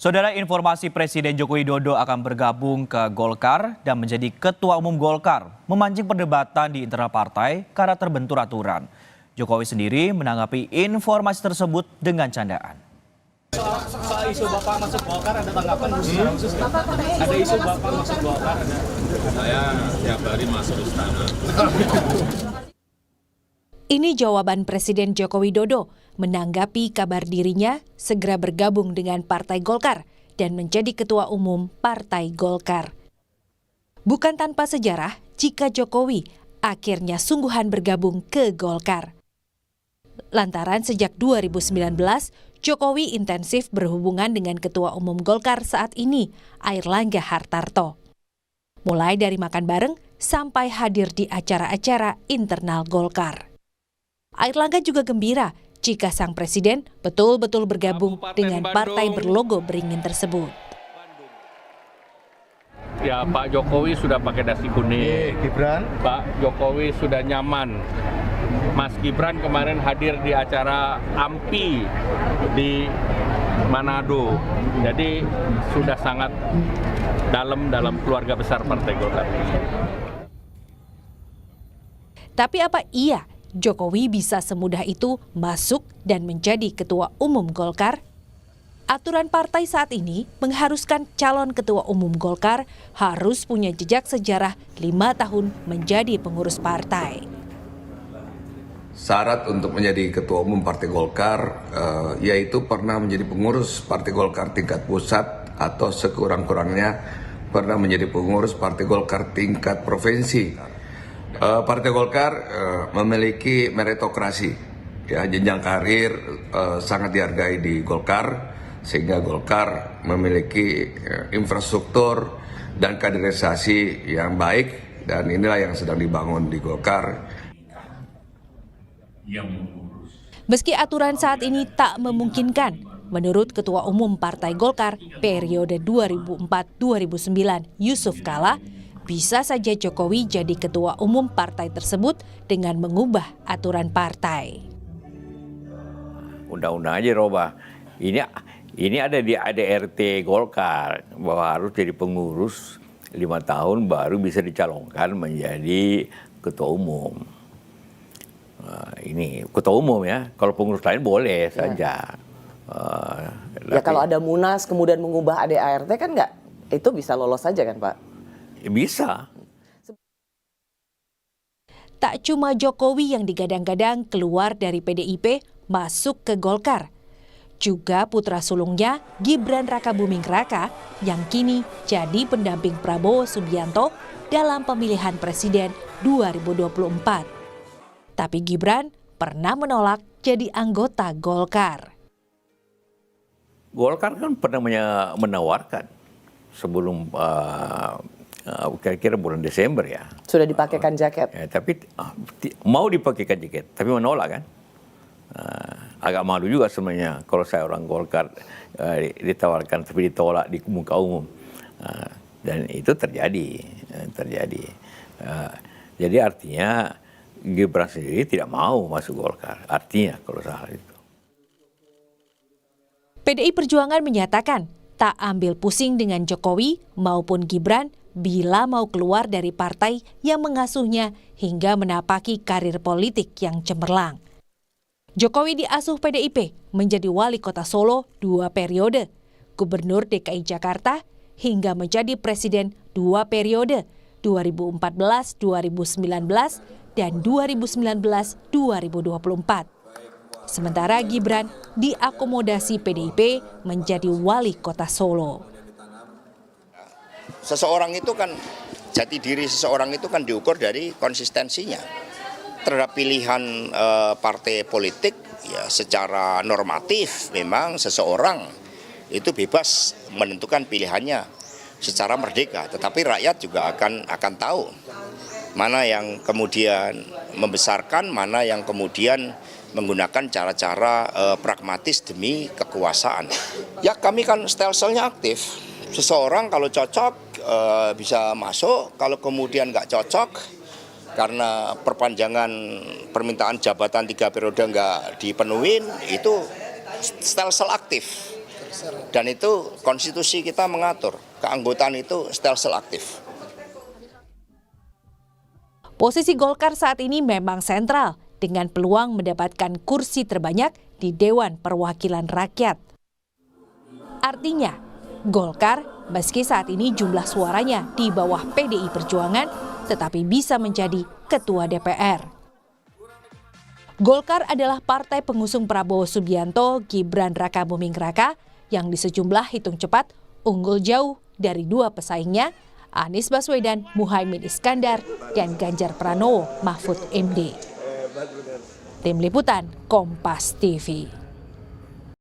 Saudara, informasi Presiden Joko Widodo akan bergabung ke Golkar dan menjadi Ketua Umum Golkar memancing perdebatan di internal partai karena terbentur aturan. Jokowi sendiri menanggapi informasi tersebut dengan candaan. Soal isu Bapak masuk Golkar ada tanggapan khusus nggak? Ada isu Bapak masuk Golkar ada? Saya tiap hari masuk istana. Ini jawaban Presiden Joko Widodo menanggapi kabar dirinya segera bergabung dengan Partai Golkar dan menjadi Ketua Umum Partai Golkar. Bukan tanpa sejarah jika Jokowi akhirnya sungguhan bergabung ke Golkar. Lantaran sejak 2019, Jokowi intensif berhubungan dengan Ketua Umum Golkar saat ini, Airlangga Hartarto. Mulai dari makan bareng sampai hadir di acara-acara internal Golkar. Airlangga juga gembira jika sang presiden betul-betul bergabung dengan partai berlogo beringin tersebut. Ya, Pak Jokowi sudah pakai dasi kuning. Gibran. Pak Jokowi sudah nyaman. Mas Gibran kemarin hadir di acara AMPI di Manado. Jadi sudah sangat dalam keluarga besar Partai Golkar. Tapi apa iya Jokowi bisa semudah itu masuk dan menjadi Ketua Umum Golkar? Aturan partai saat ini mengharuskan calon Ketua Umum Golkar harus punya jejak sejarah 5 tahun menjadi pengurus partai. Syarat untuk menjadi Ketua Umum Partai Golkar yaitu pernah menjadi pengurus Partai Golkar tingkat pusat atau sekurang-kurangnya pernah menjadi pengurus Partai Golkar tingkat provinsi. Partai Golkar memiliki meritokrasi, ya, jenjang karir sangat dihargai di Golkar, sehingga Golkar memiliki infrastruktur dan kaderisasi yang baik, dan inilah yang sedang dibangun di Golkar. Meski aturan saat ini tak memungkinkan, menurut Ketua Umum Partai Golkar periode 2004-2009 Yusuf Kala, bisa saja Jokowi jadi Ketua Umum partai tersebut dengan mengubah aturan partai. Undang-undang aja robah. Ini ada di ADRT Golkar bahwa harus jadi pengurus 5 tahun baru bisa dicalonkan menjadi Ketua Umum. Ini Ketua Umum ya, kalau pengurus lain boleh saja. Ya kalau ada Munas kemudian mengubah ADART kan nggak, itu bisa lolos saja kan Pak? Bisa. Tak cuma Jokowi yang digadang-gadang keluar dari PDIP masuk ke Golkar. Juga putra sulungnya Gibran Rakabuming Raka yang kini jadi pendamping Prabowo Subianto dalam pemilihan presiden 2024. Tapi Gibran pernah menolak jadi anggota Golkar. Golkar kan pernah menawarkan sebelum kira-kira bulan Desember ya. Sudah dipakaikan jaket. Ya, tapi mau dipakaikan jaket, tapi menolak kan. Agak malu juga sebenarnya kalau saya orang Golkar ditawarkan tapi ditolak di muka umum. Dan itu terjadi. Jadi artinya Gibran sendiri tidak mau masuk Golkar. Artinya kalau salah itu. PDI Perjuangan menyatakan tak ambil pusing dengan Jokowi maupun Gibran bila mau keluar dari partai yang mengasuhnya hingga menapaki karir politik yang cemerlang. Jokowi diasuh PDIP menjadi wali kota Solo 2 periode, gubernur DKI Jakarta hingga menjadi presiden 2 periode 2014-2019 dan 2019-2024. Sementara Gibran diakomodasi PDIP menjadi wali kota Solo. Seseorang itu kan, jati diri seseorang itu kan diukur dari konsistensinya terhadap pilihan partai politik. Ya, secara normatif memang seseorang itu bebas menentukan pilihannya secara merdeka, tetapi rakyat juga akan tahu mana yang kemudian membesarkan, mana yang kemudian menggunakan cara-cara pragmatis demi kekuasaan. Ya, kami kan stelsel-nya aktif. Seseorang kalau cocok bisa masuk, kalau kemudian nggak cocok karena perpanjangan permintaan jabatan 3 periode nggak dipenuhin, itu stelsel aktif. Dan itu konstitusi kita mengatur, keanggotaan itu stelsel aktif. Posisi Golkar saat ini memang sentral dengan peluang mendapatkan kursi terbanyak di Dewan Perwakilan Rakyat. Artinya, Golkar meski saat ini jumlah suaranya di bawah PDI Perjuangan, tetapi bisa menjadi ketua DPR. Golkar adalah partai pengusung Prabowo Subianto, Gibran Rakabuming Raka yang di sejumlah hitung cepat unggul jauh dari dua pesaingnya, Anies Baswedan, Muhaimin Iskandar, dan Ganjar Pranowo, Mahfud MD. Tim Liputan, Kompas TV.